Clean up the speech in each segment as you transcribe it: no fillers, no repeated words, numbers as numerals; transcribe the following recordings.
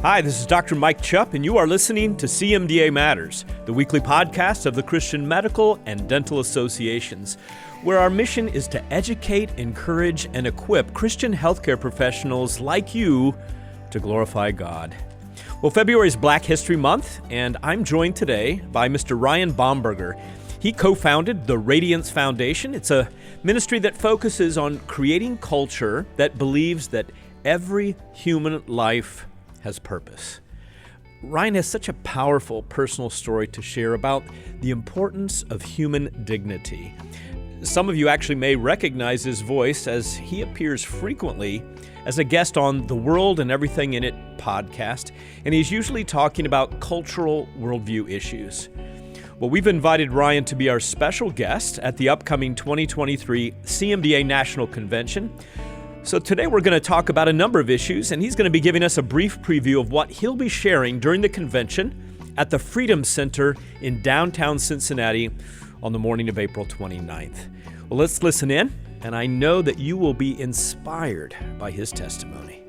Hi, this is Dr. Mike Chupp, and you are listening to CMDA Matters, the weekly podcast of the Christian Medical and Dental Associations, where our mission is to educate, encourage, and equip Christian healthcare professionals like you to glorify God. Well, February is Black History Month, and I'm joined today by Mr. Ryan Bomberger. He co-founded the Radiance Foundation. It's a ministry that focuses on creating culture that believes that every human life has purpose. Ryan has such a powerful personal story to share about the importance of human dignity. Some of you actually may recognize his voice as he appears frequently as a guest on the World and Everything in It podcast, and he's usually talking about cultural worldview issues. Well, we've invited Ryan to be our special guest at the upcoming 2023 CMDA National Convention. So today we're going to talk about a number of issues, and he's going to be giving us a brief preview of what he'll be sharing during the convention at the Freedom Center in downtown Cincinnati on the morning of April 29th. Well, let's listen in, and I know that you will be inspired by his testimony.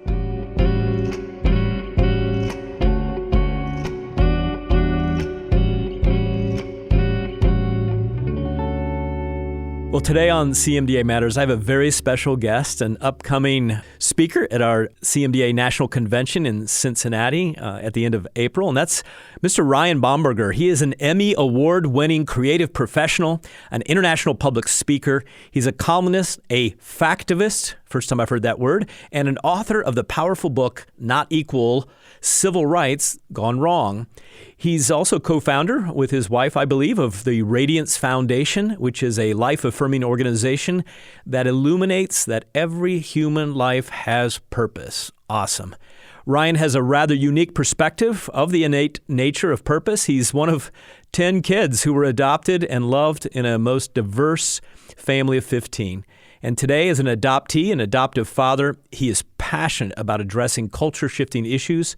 Well, today on CMDA Matters, I have a very special guest, an upcoming speaker at our CMDA National Convention in Cincinnati at the end of April, and that's Mr. Ryan Bomberger. He is an Emmy Award-winning creative professional, an international public speaker. He's a columnist, a factivist, first time I've heard that word, and an author of the powerful book, Not Equal: Civil Rights Gone Wrong. He's also co-founder with his wife, I believe, of the Radiance Foundation, which is a life-affirming organization that illuminates that every human life has purpose. Awesome. Ryan has a rather unique perspective of the innate nature of purpose. He's one of 10 kids who were adopted and loved in a most diverse family of 15. And today, as an adoptee and adoptive father, he is passionate about addressing culture-shifting issues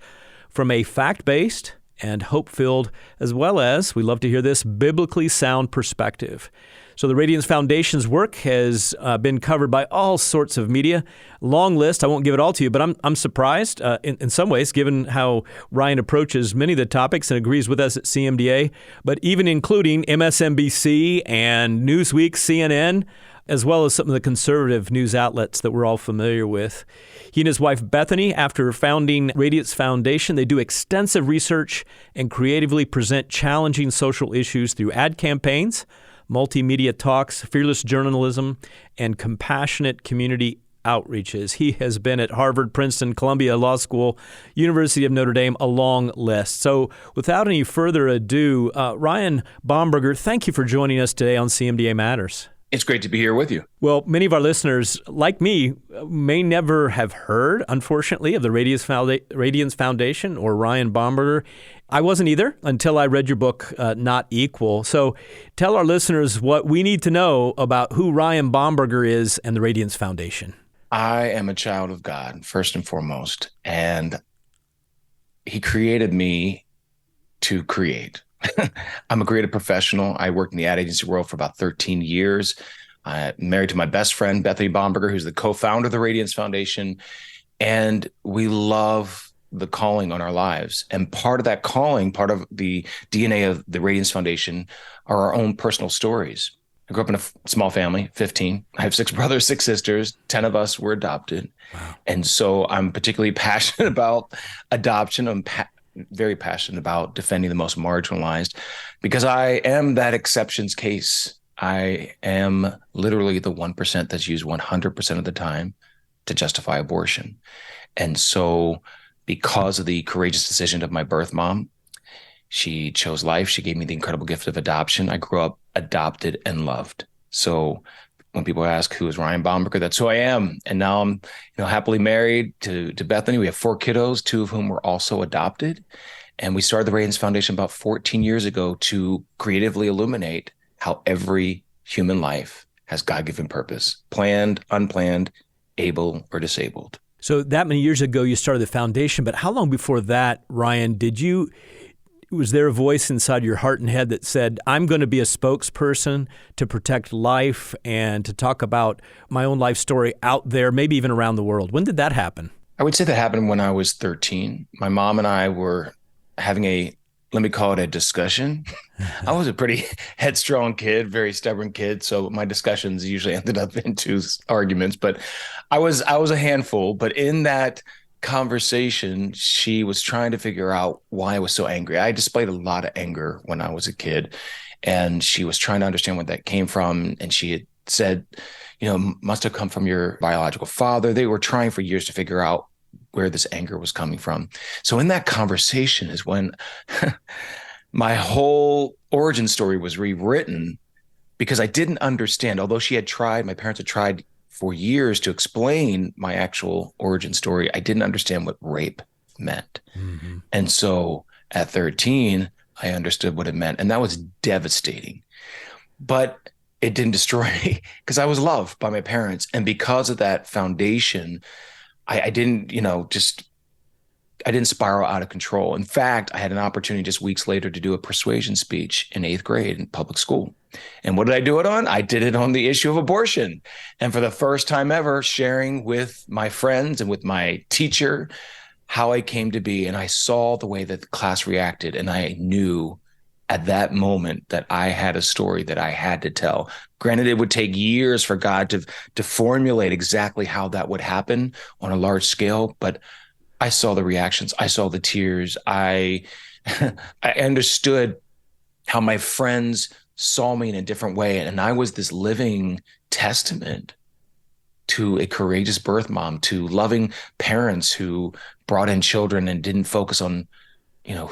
from a fact-based and hope-filled, as well as, we love to hear this, biblically sound perspective. So the Radiance Foundation's work has been covered by all sorts of media. Long list, I won't give it all to you, but I'm surprised in some ways, given how Ryan approaches many of the topics and agrees with us at CMDA, but even including MSNBC and Newsweek, CNN, as well as some of the conservative news outlets that we're all familiar with. He and his wife, Bethany, after founding Radiance Foundation, they do extensive research and creatively present challenging social issues through ad campaigns, multimedia talks, fearless journalism, and compassionate community outreaches. He has been at Harvard, Princeton, Columbia Law School, University of Notre Dame, a long list. So without any further ado, Ryan Bomberger, thank you for joining us today on CMDA Matters. It's great to be here with you. Well, many of our listeners, like me, may never have heard, unfortunately, of the Radiance Foundation or Ryan Bomberger. I wasn't either until I read your book, Not Equal. So tell our listeners what we need to know about who Ryan Bomberger is and the Radiance Foundation. I am a child of God, first and foremost, and He created me to create. I'm a creative professional. I worked in the ad agency world for about 13 years. I'm married to my best friend, Bethany Bomberger, who's the co-founder of the Radiance Foundation. And we love the calling on our lives. And part of that calling, part of the DNA of the Radiance Foundation are our own personal stories. I grew up in a small family, 15. I have 6 brothers, 6 sisters. 10 of us were adopted. Wow. And so I'm particularly passionate about adoption. I'm very passionate about defending the most marginalized because I am that exceptions case. I am literally the 1% that's used 100% of the time to justify abortion. And so because of the courageous decision of my birth mom, she chose life. She gave me the incredible gift of adoption. I grew up adopted and loved. So when people ask who is Ryan Bomberger, that's who I am. And now I'm, happily married to Bethany. We have 4 kiddos, 2 of whom were also adopted. And we started the Radiance Foundation about 14 years ago to creatively illuminate how every human life has God-given purpose, planned, unplanned, able, or disabled. So that many years ago, you started the foundation, but how long before that, Ryan, was there a voice inside your heart and head that said, I'm going to be a spokesperson to protect life and to talk about my own life story out there, maybe even around the world? When did that happen? I would say that happened when I was 13. My mom and I were having let me call it a discussion. I was a pretty headstrong kid, very stubborn kid. So my discussions usually ended up into arguments, but I was a handful. But in that conversation, she was trying to figure out why I was so angry. I displayed a lot of anger when I was a kid, and she was trying to understand where that came from. And she had said, must have come from your biological father. They were trying for years to figure out where this anger was coming from. So in that conversation is when my whole origin story was rewritten, because I didn't understand, although my parents had tried for years to explain my actual origin story, I didn't understand what rape meant. Mm-hmm. And so at 13, I understood what it meant. And that was devastating. But it didn't destroy me because I was loved by my parents. And because of that foundation, I didn't, I didn't spiral out of control. In fact, I had an opportunity just weeks later to do a persuasion speech in 8th grade in public school. And what did I do it on? I did it on the issue of abortion. And for the first time ever, sharing with my friends and with my teacher how I came to be. And I saw the way that the class reacted. And I knew at that moment that I had a story that I had to tell. Granted, it would take years for God to formulate exactly how that would happen on a large scale, but I saw the reactions. I saw the tears. I understood how my friends saw me in a different way. And I was this living testament to a courageous birth mom, to loving parents who brought in children and didn't focus on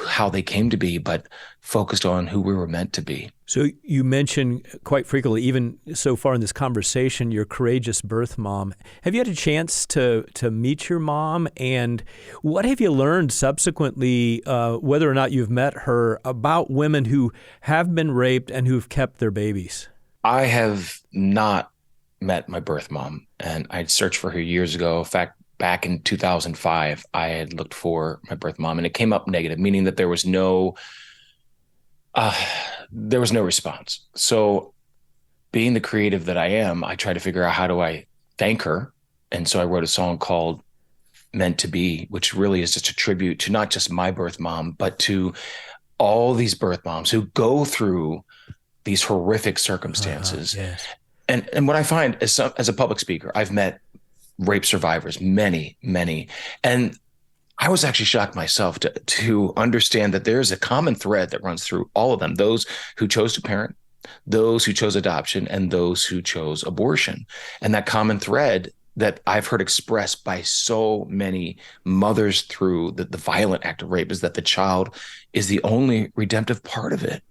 how they came to be, but focused on who we were meant to be. So you mentioned quite frequently, even so far in this conversation, your courageous birth mom. Have you had a chance to meet your mom? And what have you learned subsequently, whether or not you've met her, about women who have been raped and who've kept their babies? I have not met my birth mom, and I searched for her years ago. In fact, back in 2005, I had looked for my birth mom, and it came up negative, meaning that there was no response. So being the creative that I am, I try to figure out, how do I thank her? And so I wrote a song called Meant to Be, which really is just a tribute to not just my birth mom, but to all these birth moms who go through these horrific circumstances. Yes. And what I find as a public speaker, I've met rape survivors, many, many. And I was actually shocked myself to understand that there's a common thread that runs through all of them: those who chose to parent, those who chose adoption, and those who chose abortion. And that common thread that I've heard expressed by so many mothers through the violent act of rape is that the child is the only redemptive part of it.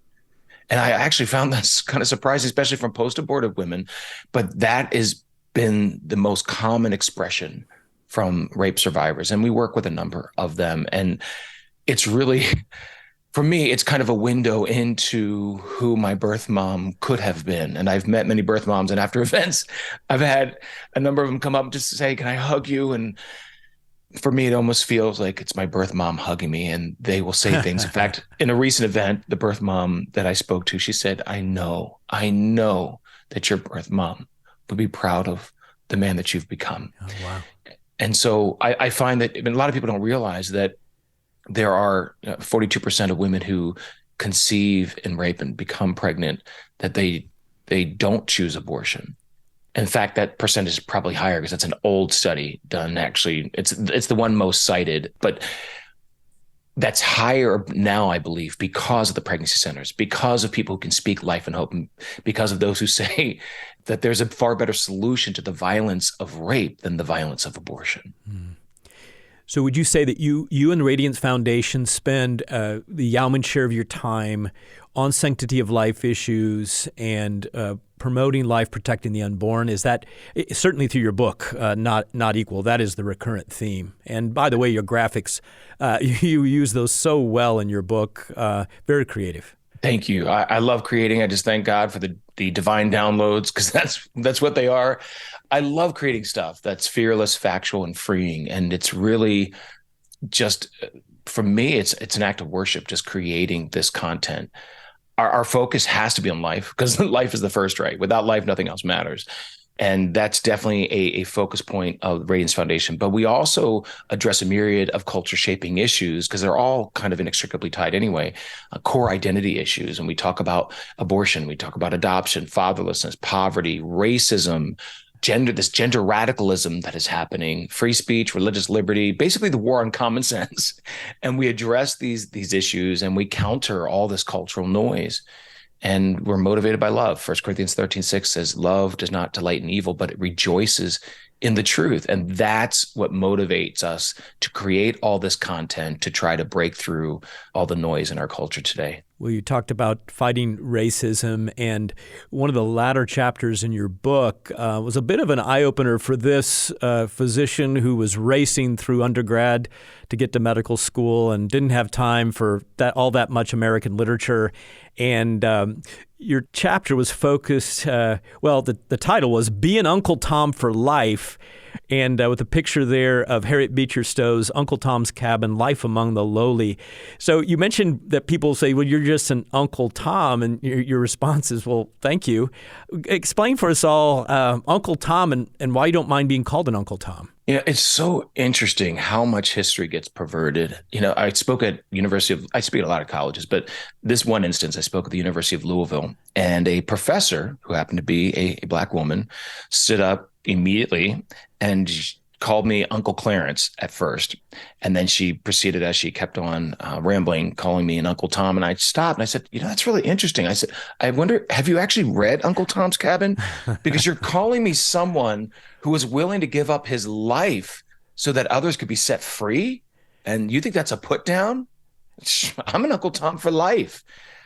And I actually found that kind of surprising, especially from post-abortive women. But that has been the most common expression from rape survivors. And we work with a number of them. And it's really, for me, it's kind of a window into who my birth mom could have been. And I've met many birth moms, and after events, I've had a number of them come up just to say, can I hug you? And for me, it almost feels like it's my birth mom hugging me, and they will say things. In fact, in a recent event, the birth mom that I spoke to, she said, I know that your birth mom would be proud of the man that you've become. Oh, wow. And so I find that a lot of people don't realize that there are 42% of women who conceive and rape and become pregnant, that they don't choose abortion. In fact, that percentage is probably higher because that's an old study done. Actually, it's the one most cited, but that's higher now, I believe, because of the pregnancy centers, because of people who can speak life and hope, and because of those who say that there's a far better solution to the violence of rape than the violence of abortion. Mm. So would you say that you and the Radiance Foundation spend the Yauman share of your time on sanctity of life issues and promoting life, protecting the unborn? Is that certainly through your book, Not Equal? That is the recurrent theme. And by the way, your graphics, you use those so well in your book. Very creative. Thank you. I love creating. I just thank God for the divine downloads, because that's what they are. I love creating stuff that's fearless, factual, and freeing. And it's really just, for me, it's an act of worship, just creating this content. Our focus has to be on life, because life is the first right. Without life, nothing else matters. And that's definitely a focus point of the Radiance Foundation. But we also address a myriad of culture shaping issues because they're all kind of inextricably tied anyway, core identity issues. And we talk about abortion, we talk about adoption, fatherlessness, poverty, racism, this gender radicalism that is happening, free speech, religious liberty, basically the war on common sense. And we address these issues and we counter all this cultural noise. And we're motivated by love. 1 Corinthians 13:6 says, love does not delight in evil, but it rejoices in the truth. And that's what motivates us to create all this content to try to break through all the noise in our culture today. Well, you talked about fighting racism, and one of the latter chapters in your book was a bit of an eye-opener for this physician who was racing through undergrad to get to medical school and didn't have time for all that much American literature. And your chapter was focused, the title was Be an Uncle Tom for Life, and with a picture there of Harriet Beecher Stowe's Uncle Tom's Cabin, Life Among the Lowly. So you mentioned that people say, well, you're just an Uncle Tom, and your response is, well, thank you. Explain for us all Uncle Tom and why you don't mind being called an Uncle Tom. It's so interesting how much history gets perverted. I speak at a lot of colleges, but this one instance, I spoke at the University of Louisville, and a professor who happened to be a Black woman stood up immediately and called me Uncle Clarence at first. And then she proceeded, as she kept on rambling, calling me an Uncle Tom. And I stopped and I said, that's really interesting. I said, I wonder, have you actually read Uncle Tom's Cabin? Because you're calling me someone who was willing to give up his life so that others could be set free. And you think that's a put down? I'm an Uncle Tom for life.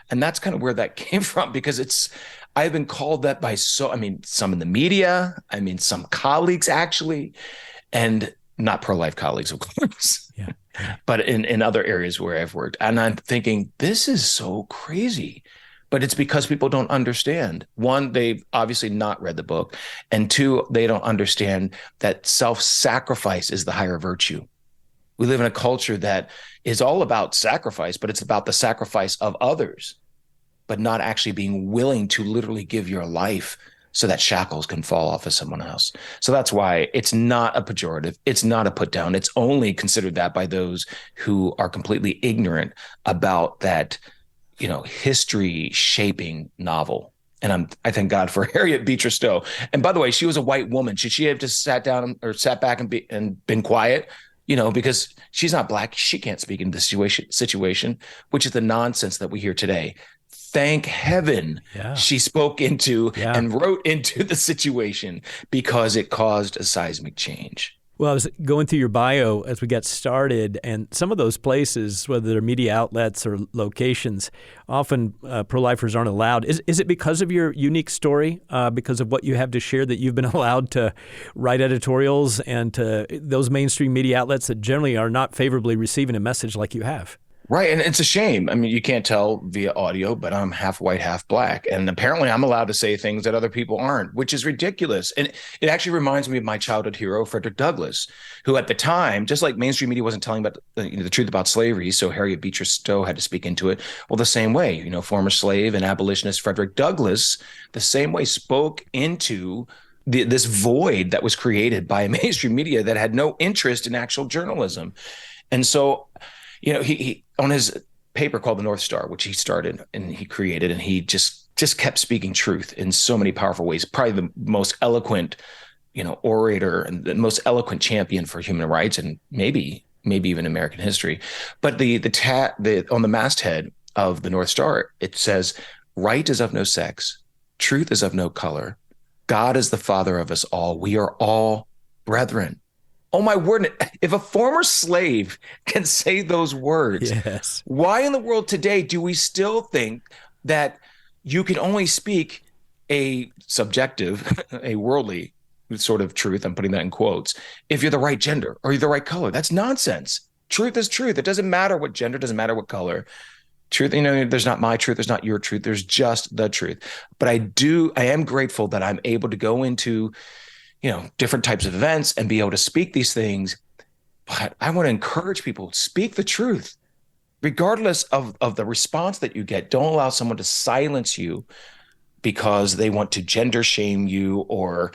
And that's kind of where that came from, because I've been called that by some in the media, some colleagues actually, and not pro-life colleagues, of course, yeah. but in other areas where I've worked. And I'm thinking, this is so crazy, but it's because people don't understand. One, they've obviously not read the book. And two, they don't understand that self-sacrifice is the higher virtue. We live in a culture that is all about sacrifice, but it's about the sacrifice of others, but not actually being willing to literally give your life so that shackles can fall off of someone else. So that's why it's not a pejorative. It's not a put down. It's only considered that by those who are completely ignorant about that, history shaping novel. And I thank God for Harriet Beecher Stowe. And by the way, she was a white woman. Should she have just sat down or sat back and been quiet? Because she's not Black. She can't speak in this situation, which is the nonsense that we hear today. Thank heaven she spoke into and wrote into the situation, because it caused a seismic change. Well, I was going through your bio as we got started, and some of those places, whether they're media outlets or locations, often pro-lifers aren't allowed. Is it because of your unique story, because of what you have to share, that you've been allowed to write editorials and to those mainstream media outlets that generally are not favorably receiving a message like you have? Right. And it's a shame. You can't tell via audio, but I'm half white, half Black. And apparently I'm allowed to say things that other people aren't, which is ridiculous. And it actually reminds me of my childhood hero, Frederick Douglass, who at the time, just like mainstream media wasn't telling about the truth about slavery, so Harriet Beecher Stowe had to speak into it. Well, the same way, former slave and abolitionist Frederick Douglass, the same way spoke into this void that was created by mainstream media that had no interest in actual journalism. And so, he on his paper called The North Star, which he started and he created, and he just kept speaking truth in so many powerful ways. Probably the most eloquent, orator and the most eloquent champion for human rights, and maybe even American history. But on the masthead of The North Star, it says, "Right is of no sex, truth is of no color. God is the Father of us all. We are all brethren." Oh, my word. If a former slave can say those words, yes, why in the world today do we still think that you can only speak a subjective, a worldly sort of truth, I'm putting that in quotes, if you're the right gender or you're the right color? That's nonsense. Truth is truth. It doesn't matter what gender, doesn't matter what color. Truth, there's not my truth, there's not your truth, there's just the truth. But I am grateful that I'm able to go into different types of events and be able to speak these things. But I want to encourage people, speak the truth, regardless of the response that you get. Don't allow someone to silence you because they want to gender shame you or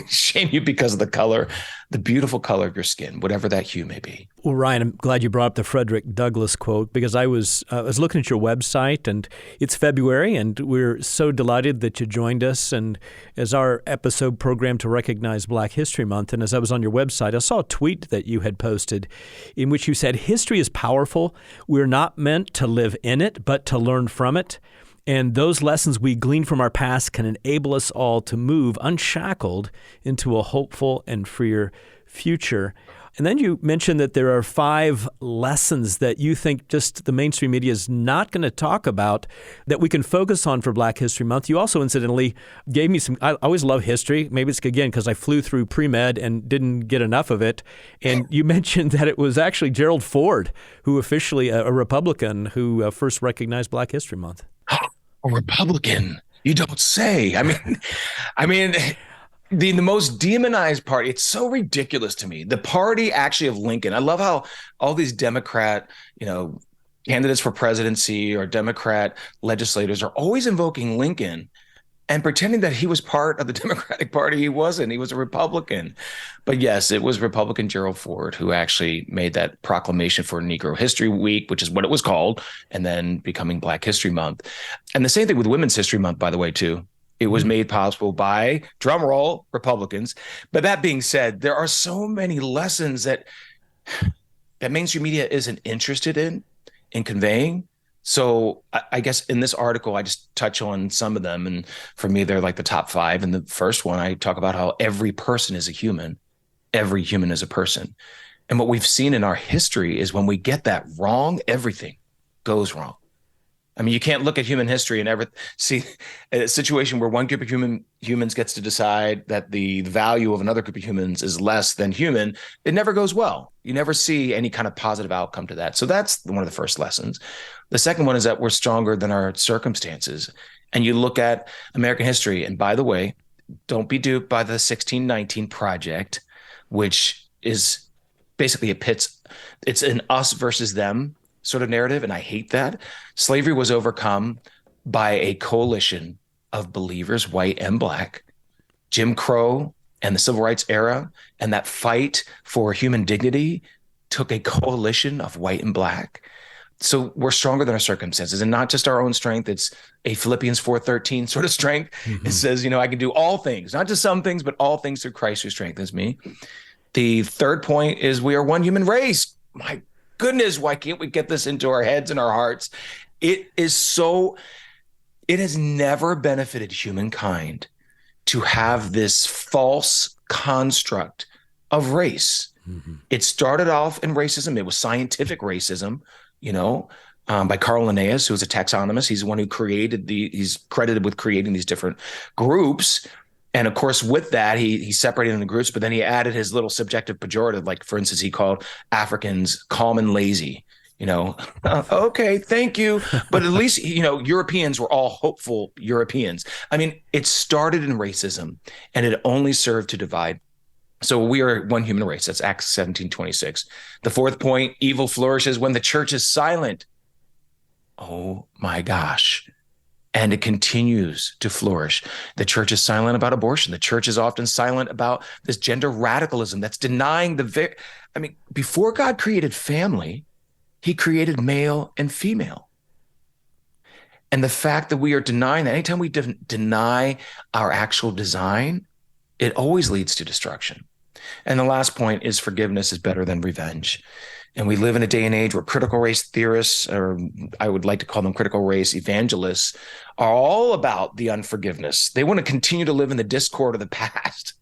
shame you because of the color, the beautiful color of your skin, whatever that hue may be. Well, Ryan, I'm glad you brought up the Frederick Douglass quote, because I was looking at your website, and it's February, and we're so delighted that you joined us, and as our episode program to recognize Black History Month. And as I was on your website, I saw a tweet that you had posted in which you said, "History is powerful. We're not meant to live in it, but to learn from it. And those lessons we glean from our past can enable us all to move unshackled into a hopeful and freer future." And then you mentioned that there are 5 lessons that you think just the mainstream media is not going to talk about that we can focus on for Black History Month. You also incidentally gave me some, I always love history. Maybe it's, again, because I flew through pre-med and didn't get enough of it. And you mentioned that it was actually Gerald Ford, who officially, a Republican, who first recognized Black History Month. A Republican, you don't say. I mean, the most demonized party, it's so ridiculous to me. The party actually of Lincoln. I love how all these Democrat, candidates for presidency or Democrat legislators are always invoking Lincoln and pretending that he was part of the Democratic Party. He wasn't. He was a Republican. But yes, it was Republican Gerald Ford who actually made that proclamation for Negro History Week, which is what it was called, and then becoming Black History Month. And the same thing with Women's History Month, by the way, too. It was made possible by, drumroll, Republicans. But that being said, there are so many lessons that mainstream media isn't interested in conveying. So I guess in this article, I just touch on some of them. And for me, they're like the top 5. And the first one, I talk about how every person is a human. Every human is a person. And what we've seen in our history is when we get that wrong, everything goes wrong. I mean, you can't look at human history and ever see a situation where one group of humans gets to decide that the value of another group of humans is less than human. It never goes well. You never see any kind of positive outcome to that. So that's one of the first lessons. The second one is that we're stronger than our circumstances. And you look at American history, and by the way, don't be duped by the 1619 Project, which is basically it's an us versus them sort of narrative, and I hate that. Slavery was overcome by a coalition of believers, white and Black. Jim Crow and the Civil Rights era and that fight for human dignity took a coalition of white and Black. So we're stronger than our circumstances, and not just our own strength. It's a Philippians 4:13 sort of strength. Mm-hmm. It says, I can do all things, not just some things, but all things through Christ who strengthens me. The third point is we are one human race. My goodness, why can't we get this into our heads and our hearts? It has never benefited humankind to have this false construct of race. Mm-hmm. It started off in racism. It was scientific racism, by Carl Linnaeus, who was a taxonomist. He's the one who he's credited with creating these different groups. And of course, with that, he separated into groups, but then he added his little subjective pejorative. Like, for instance, he called Africans calm and lazy. Okay, thank you. But at least, Europeans were all hopeful Europeans. I mean, it started in racism, and it only served to divide. So we are one human race. That's Acts 17:26. The fourth point, evil flourishes when the church is silent. Oh my gosh. And it continues to flourish. The church is silent about abortion. The church is often silent about this gender radicalism that's denying before God created family, he created male and female. And the fact that we are denying that, anytime we deny our actual design, it always leads to destruction. And the last point is forgiveness is better than revenge. And we live in a day and age where critical race theorists, or I would like to call them critical race evangelists, are all about the unforgiveness. They want to continue to live in the discord of the past.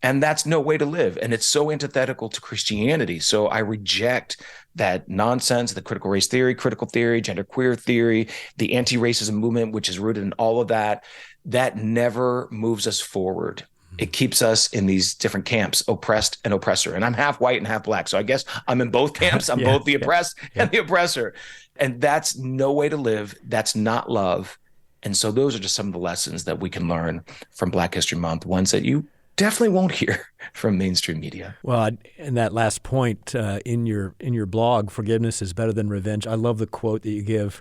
And that's no way to live. And it's so antithetical to Christianity. So I reject that nonsense, the critical race theory, critical theory, genderqueer theory, the anti-racism movement, which is rooted in all of that. That never moves us forward. It keeps us in these different camps, oppressed and oppressor. And I'm half white and half Black. So I guess I'm in both camps. I'm both the oppressed and the oppressor. And that's no way to live. That's not love. And so those are just some of the lessons that we can learn from Black History Month, ones that you definitely won't hear from mainstream media. Well, and that last point in your blog, forgiveness is better than revenge. I love the quote that you give,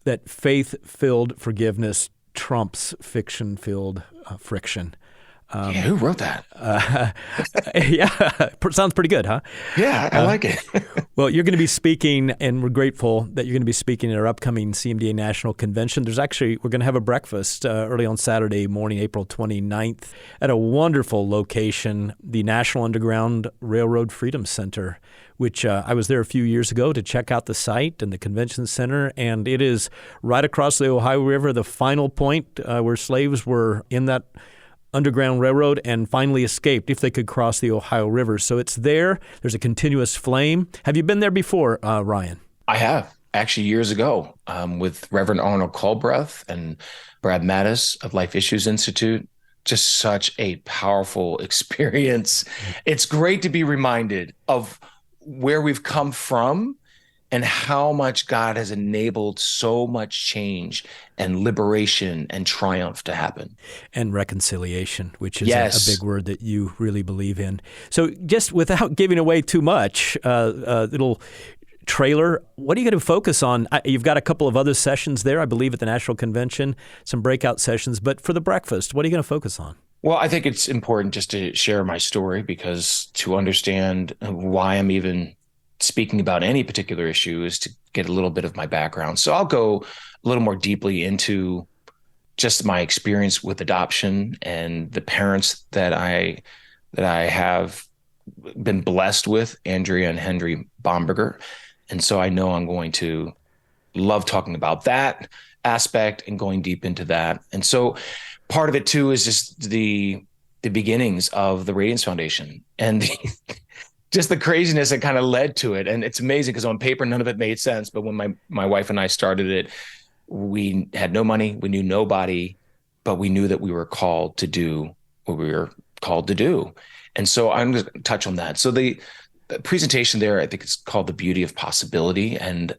that faith-filled forgiveness trumps fiction-filled friction. Yeah, who wrote that? Yeah, sounds pretty good, huh? Yeah, I like it. Well, you're going to be speaking, and we're grateful that you're going to be speaking at our upcoming CMDA National Convention. We're going to have a breakfast early on Saturday morning, April 29th, at a wonderful location, the National Underground Railroad Freedom Center, which I was there a few years ago to check out the site and the convention center, and it is right across the Ohio River, the final point where slaves were in that Underground Railroad and finally escaped if they could cross the Ohio River. So it's there. There's a continuous flame. Have you been there before, Ryan? I have, actually, years ago, with Reverend Arnold Culbreath and Brad Mattis of Life Issues Institute. Just such a powerful experience. It's great to be reminded of where we've come from and how much God has enabled so much change and liberation and triumph to happen. And reconciliation, which is Yes. a big word that you really believe in. So just without giving away too much, little trailer, what are you going to focus on? You've got a couple of other sessions there, I believe, at the National Convention, some breakout sessions. But for the breakfast, what are you going to focus on? Well, I think it's important just to share my story, because to understand why I'm even speaking about any particular issue is to get a little bit of my background. So I'll go a little more deeply into just my experience with adoption and the parents that I have been blessed with, Andrea and Henry Bomberger. And so I know I'm going to love talking about that aspect and going deep into that. And so part of it too is just the beginnings of the Radiance Foundation and just the craziness that kind of led to it. And it's amazing because on paper, none of it made sense. But when my wife and I started it, we had no money, we knew nobody, but we knew that we were called to do what we were called to do. And so I'm going to touch on that. So the presentation there, I think it's called The Beauty of Possibility. And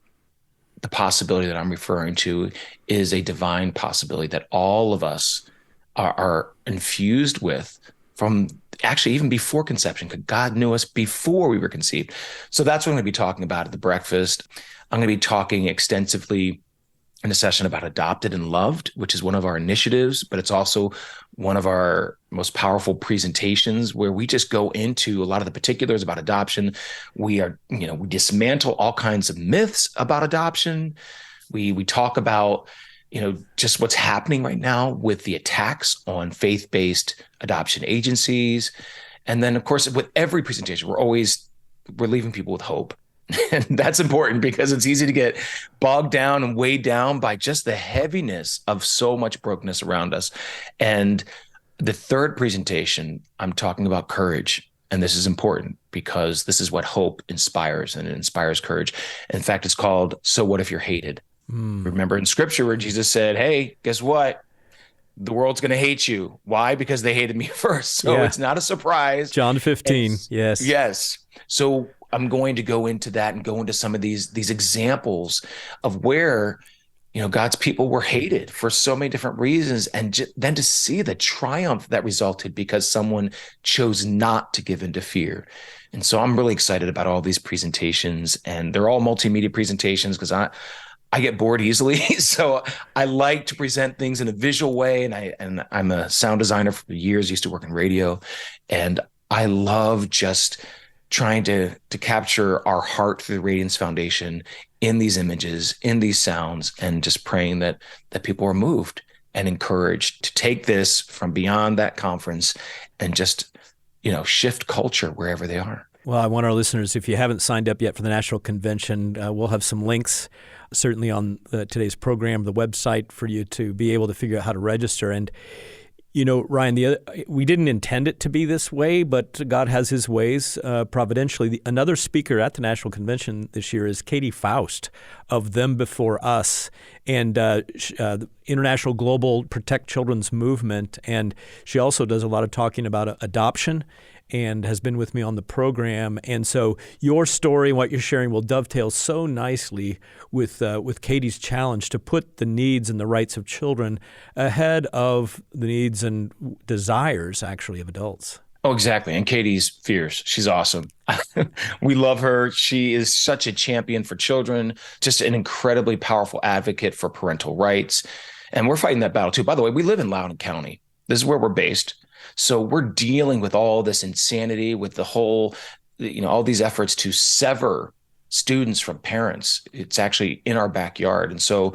the possibility that I'm referring to is a divine possibility that all of us are infused with from actually even before conception, because God knew us before we were conceived. So that's what I'm going to be talking about at the breakfast. I'm going to be talking extensively in a session about Adopted and Loved, which is one of our initiatives, but it's also one of our most powerful presentations where we just go into a lot of the particulars about adoption. We dismantle all kinds of myths about adoption. We talk about, just what's happening right now with the attacks on faith-based adoption agencies. And then, of course, with every presentation, we're leaving people with hope. And that's important because it's easy to get bogged down and weighed down by just the heaviness of so much brokenness around us. And the third presentation, I'm talking about courage. And this is important because this is what hope inspires, and it inspires courage. In fact, it's called So What If You're Hated? Remember in scripture where Jesus said, hey, guess what? The world's going to hate you. Why? Because they hated me first. So It's not a surprise. John 15. Yes. Yes. So I'm going to go into that and go into some of these examples of where, God's people were hated for so many different reasons. And then to see the triumph that resulted because someone chose not to give in to fear. And so I'm really excited about all these presentations, and they're all multimedia presentations because I get bored easily. So I like to present things in a visual way. And I'm a sound designer for years, used to work in radio. And I love just trying to capture our heart through the Radiance Foundation in these images, in these sounds, and just praying that people are moved and encouraged to take this from beyond that conference and just, shift culture wherever they are. Well, I want our listeners, if you haven't signed up yet for the National Convention, we'll have some links certainly on today's program, the website, for you to be able to figure out how to register. And, Ryan, we didn't intend it to be this way, but God has his ways providentially. Another speaker at the National Convention this year is Katie Faust of Them Before Us and the International Global Protect Children's Movement. And she also does a lot of talking about adoption and has been with me on the program. And so your story and what you're sharing will dovetail so nicely with Katie's challenge to put the needs and the rights of children ahead of the needs and desires, actually, of adults. Oh, exactly. And Katie's fierce. She's awesome. We love her. She is such a champion for children, just an incredibly powerful advocate for parental rights. And we're fighting that battle too. By the way, we live in Loudoun County. This is where we're based. So we're dealing with all this insanity, with the whole, all these efforts to sever students from parents. It's actually in our backyard. And so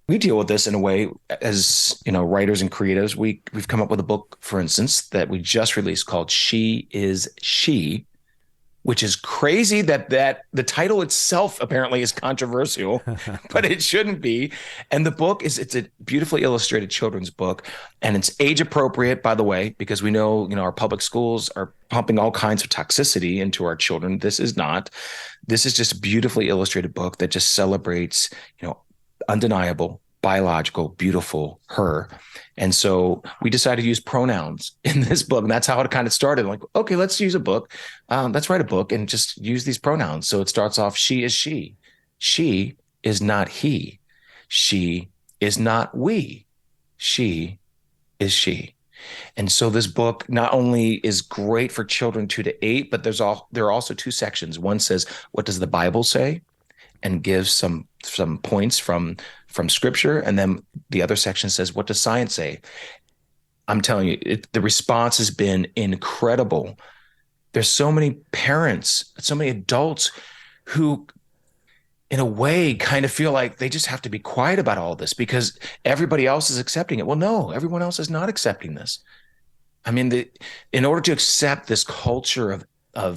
we deal with this in a way as, writers and creatives. We've come up with a book, for instance, that we just released called She is She, which is crazy that the title itself apparently is controversial, but it shouldn't be. And the book it's a beautifully illustrated children's book, and it's age appropriate, by the way, because we know, our public schools are pumping all kinds of toxicity into our children. This is not. This is just a beautifully illustrated book that just celebrates, undeniable, biological, beautiful her. And so we decided to use pronouns in this book. And that's how it kind of started. Like, okay, let's use a book. Let's write a book and just use these pronouns. So it starts off, she is she. She is not he. She is not we. She is she. And so this book not only is great for children 2 to 8, but there are also 2 sections. One says, what does the Bible say? And gives some points from scripture. And then the other section says, what does science say? I'm telling you, the response has been incredible. There's so many parents, so many adults who, in a way, kind of feel like they just have to be quiet about all this because everybody else is accepting it. Well, no, everyone else is not accepting this. I mean, in order to accept this culture of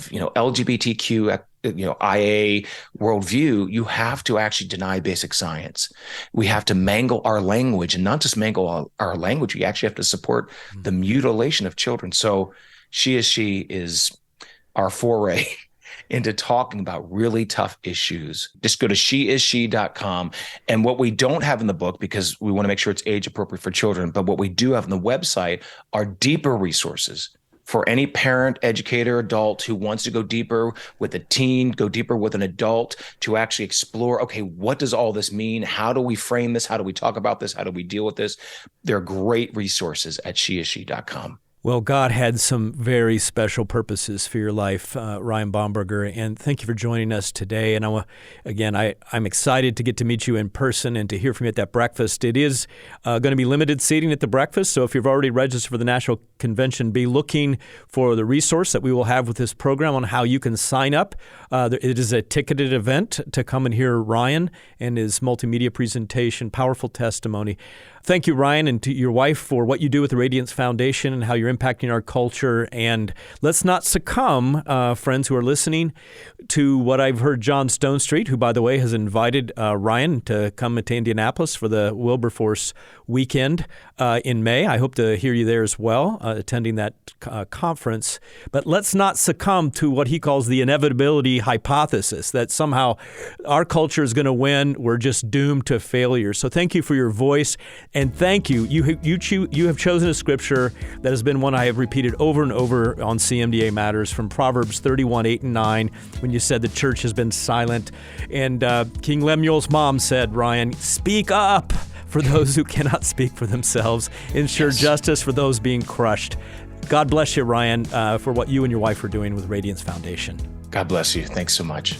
LGBTQ, IA worldview, you have to actually deny basic science. We have to mangle our language, and not just mangle our language. We actually have to support the mutilation of children. So She is our foray into talking about really tough issues. Just go to sheisshe.com. And what we don't have in the book, because we want to make sure it's age appropriate for children, but what we do have on the website are deeper resources for any parent, educator, adult who wants to go deeper with a teen, go deeper with an adult, to actually explore, okay, what does all this mean? How do we frame this? How do we talk about this? How do we deal with this? There are great resources at sheisshe.com. Well, God had some very special purposes for your life, Ryan Bomberger, and thank you for joining us today. And I'm excited to get to meet you in person and to hear from you at that breakfast. It is going to be limited seating at the breakfast, so if you've already registered for the National Convention, be looking for the resource that we will have with this program on how you can sign up. It is a ticketed event to come and hear Ryan and his multimedia presentation, powerful testimony. Thank you, Ryan, and to your wife for what you do with the Radiance Foundation and how you're impacting our culture. And let's not succumb, friends who are listening, to what I've heard John Stonestreet, who, by the way, has invited Ryan to come to Indianapolis for the Wilberforce weekend in May. I hope to hear you there as well, attending that conference. But let's not succumb to what he calls the inevitability hypothesis, that somehow our culture is going to win. We're just doomed to failure. So thank you for your voice. And thank you. You have chosen a scripture that has been one I have repeated over and over on CMDA Matters, from Proverbs 31:8-9, when you said the church has been silent. And King Lemuel's mom said, Ryan, speak up for those who cannot speak for themselves. Ensure justice for those being crushed. God bless you, Ryan, for what you and your wife are doing with Radiance Foundation. God bless you. Thanks so much.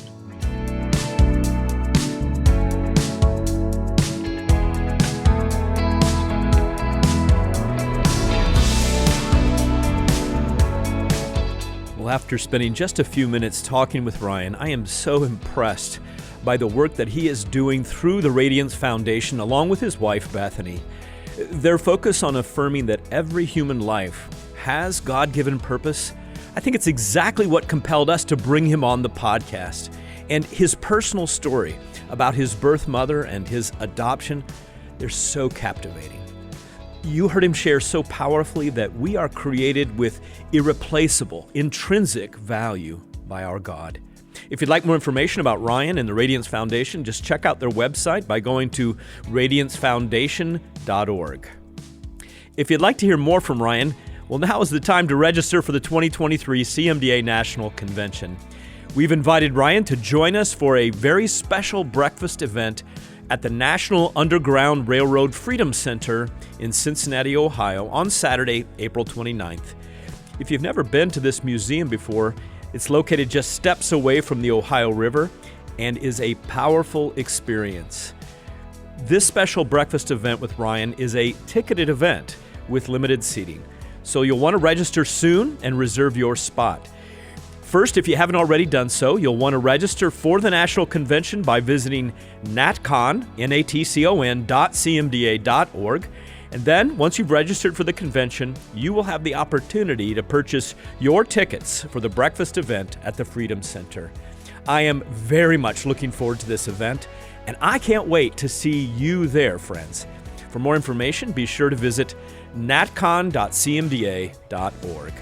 Well, after spending just a few minutes talking with Ryan, I am so impressed by the work that he is doing through the Radiance Foundation, along with his wife, Bethany. Their focus on affirming that every human life has God-given purpose, I think it's exactly what compelled us to bring him on the podcast. And his personal story about his birth mother and his adoption, they're so captivating. You heard him share so powerfully that we are created with irreplaceable, intrinsic value by our God. If you'd like more information about Ryan and the Radiance Foundation, just check out their website by going to radiancefoundation.org. If you'd like to hear more from Ryan, well, now is the time to register for the 2023 CMDA National Convention. We've invited Ryan to join us for a very special breakfast event at the National Underground Railroad Freedom Center in Cincinnati, Ohio, on Saturday, April 29th. If you've never been to this museum before, it's located just steps away from the Ohio River and is a powerful experience. This special breakfast event with Ryan is a ticketed event with limited seating. so you'll want to register soon and reserve your spot. First, if you haven't already done so, you'll want to register for the National Convention by visiting natcon, natcon.cmda.org. And then, once you've registered for the convention, you will have the opportunity to purchase your tickets for the breakfast event at the Freedom Center. I am very much looking forward to this event, and I can't wait to see you there, friends. For more information, be sure to visit natcon.cmda.org.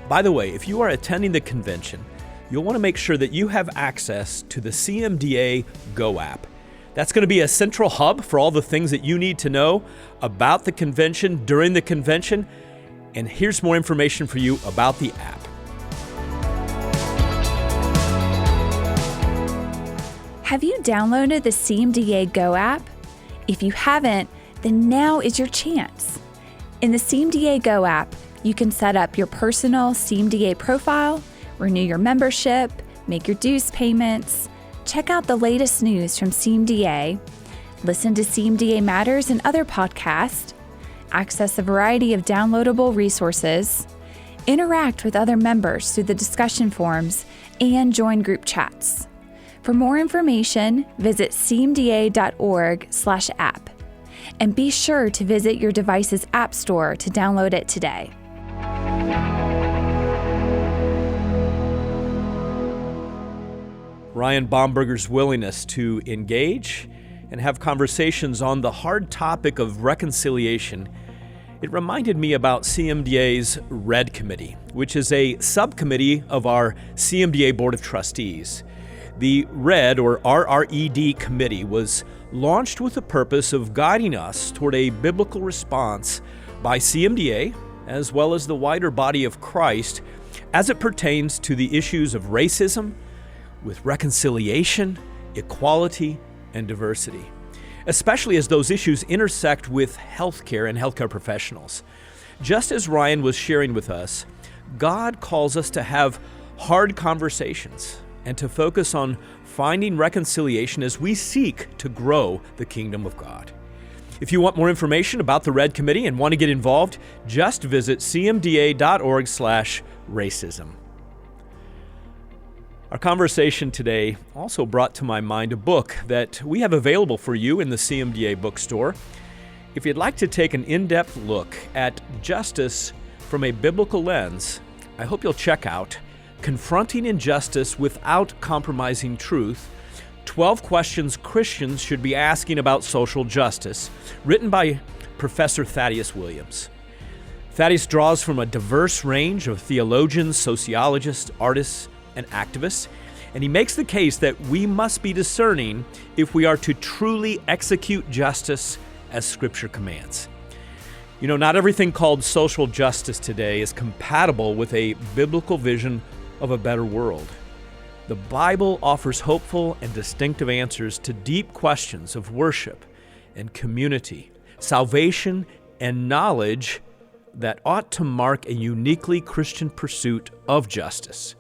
By the way, if you are attending the convention, you'll want to make sure that you have access to the CMDA Go app. That's going to be a central hub for all the things that you need to know about the convention during the convention. And here's more information for you about the app. Have you downloaded the CMDA Go app? If you haven't, then now is your chance. In the CMDA Go app, you can set up your personal CMDA profile, renew your membership, make your dues payments, check out the latest news from CMDA, listen to CMDA Matters and other podcasts, access a variety of downloadable resources, interact with other members through the discussion forums, and join group chats. For more information, visit cmda.org/app. And be sure to visit your device's app store to download it today. Ryan Bomberger's willingness to engage and have conversations on the hard topic of reconciliation, it reminded me about CMDA's Red Committee, which is a subcommittee of our CMDA Board of Trustees. The RED, or RRED Committee, was launched with the purpose of guiding us toward a biblical response by CMDA, as well as the wider body of Christ, as it pertains to the issues of racism, with reconciliation, equality, and diversity, especially as those issues intersect with healthcare and healthcare professionals. Just as Ryan was sharing with us, God calls us to have hard conversations and to focus on finding reconciliation as we seek to grow the kingdom of God. If you want more information about the Red Committee and want to get involved, just visit cmda.org/racism. Our conversation today also brought to my mind a book that we have available for you in the CMDA bookstore. If you'd like to take an in-depth look at justice from a biblical lens, I hope you'll check out Confronting Injustice Without Compromising Truth, 12 Questions Christians Should Be Asking About Social Justice, written by Professor Thaddeus Williams. Thaddeus draws from a diverse range of theologians, sociologists, artists, and activists, and he makes the case that we must be discerning if we are to truly execute justice as Scripture commands. You know, not everything called social justice today is compatible with a biblical vision of a better world. The Bible offers hopeful and distinctive answers to deep questions of worship and community, salvation and knowledge that ought to mark a uniquely Christian pursuit of justice.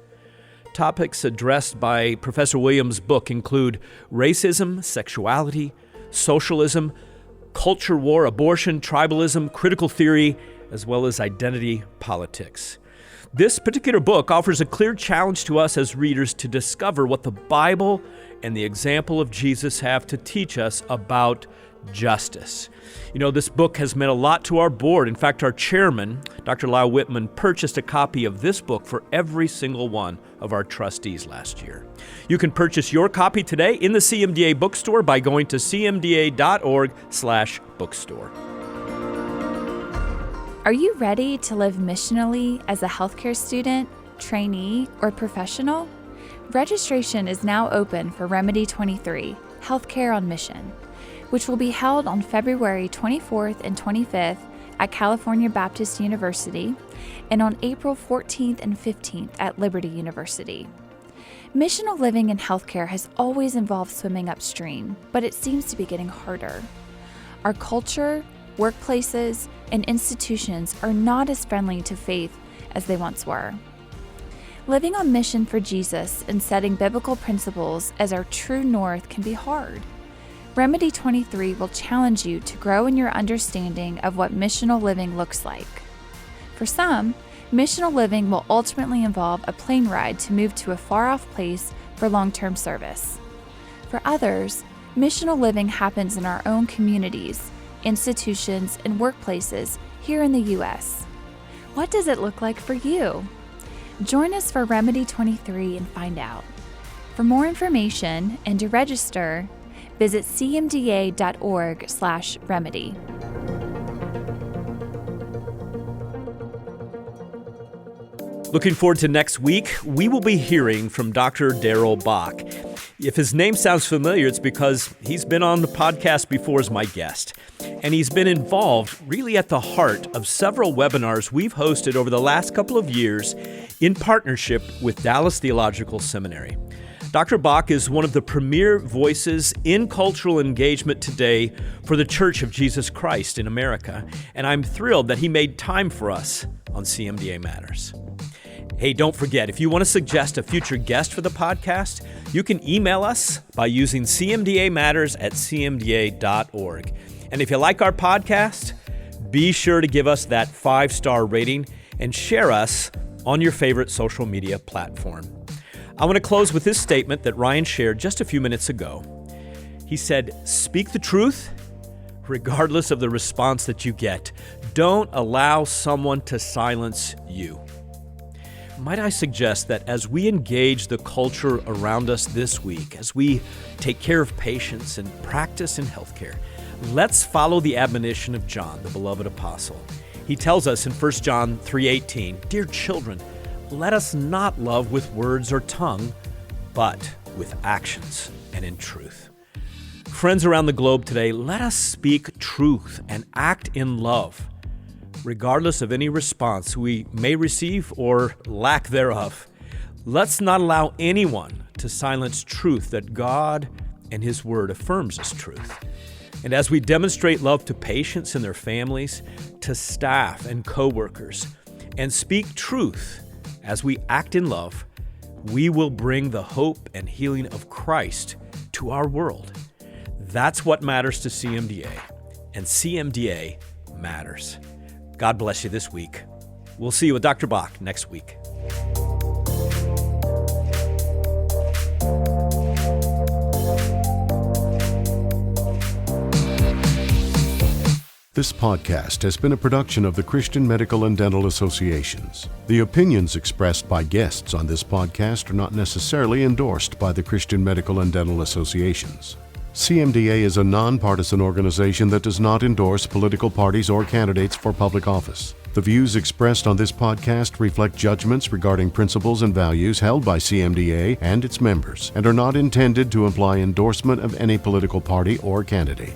Topics addressed by Professor Williams' book include racism, sexuality, socialism, culture war, abortion, tribalism, critical theory, as well as identity politics. This particular book offers a clear challenge to us as readers to discover what the Bible and the example of Jesus have to teach us about justice. You know, this book has meant a lot to our board. In fact, our chairman, Dr. Lyle Whitman, purchased a copy of this book for every single one of our trustees last year. You can purchase your copy today in the CMDA bookstore by going to cmda.org/bookstore. Are you ready to live missionally as a healthcare student, trainee, or professional? Registration is now open for Remedy 23, Healthcare on Mission, which will be held on February 24th and 25th at California Baptist University and on April 14th and 15th at Liberty University. Missional living in healthcare has always involved swimming upstream, but it seems to be getting harder. Our culture, workplaces, and institutions are not as friendly to faith as they once were. Living on mission for Jesus and setting biblical principles as our true north can be hard. Remedy 23 will challenge you to grow in your understanding of what missional living looks like. For some, missional living will ultimately involve a plane ride to move to a far-off place for long-term service. For others, missional living happens in our own communities, institutions, and workplaces here in the U.S. What does it look like for you? Join us for Remedy 23 and find out. For more information and to register, visit cmda.org/remedy. Looking forward to next week, we will be hearing from Dr. Darrell Bock. If his name sounds familiar, it's because he's been on the podcast before as my guest. And he's been involved really at the heart of several webinars we've hosted over the last couple of years in partnership with Dallas Theological Seminary. Dr. Bock is one of the premier voices in cultural engagement today for the Church of Jesus Christ in America, and I'm thrilled that he made time for us on CMDA Matters. Hey, don't forget, if you want to suggest a future guest for the podcast, you can email us by using cmdamatters@cmda.org. And if you like our podcast, be sure to give us that 5-star rating and share us on your favorite social media platform. I want to close with this statement that Ryan shared just a few minutes ago. He said, "Speak the truth regardless of the response that you get. Don't allow someone to silence you." Might I suggest that as we engage the culture around us this week, as we take care of patients and practice in healthcare, let's follow the admonition of John, the beloved apostle. He tells us in 1 John 3:18, "Dear children, let us not love with words or tongue, but with actions and in truth." Friends around the globe today, let us speak truth and act in love, regardless of any response we may receive or lack thereof. Let's not allow anyone to silence truth that God and His Word affirms as truth. And as we demonstrate love to patients and their families, to staff and coworkers, and speak truth as we act in love, we will bring the hope and healing of Christ to our world. That's what matters to CMDA, and CMDA matters. God bless you this week. We'll see you with Dr. Bock next week. This podcast has been a production of the Christian Medical and Dental Associations. The opinions expressed by guests on this podcast are not necessarily endorsed by the Christian Medical and Dental Associations. CMDA is a nonpartisan organization that does not endorse political parties or candidates for public office. The views expressed on this podcast reflect judgments regarding principles and values held by CMDA and its members and are not intended to imply endorsement of any political party or candidate.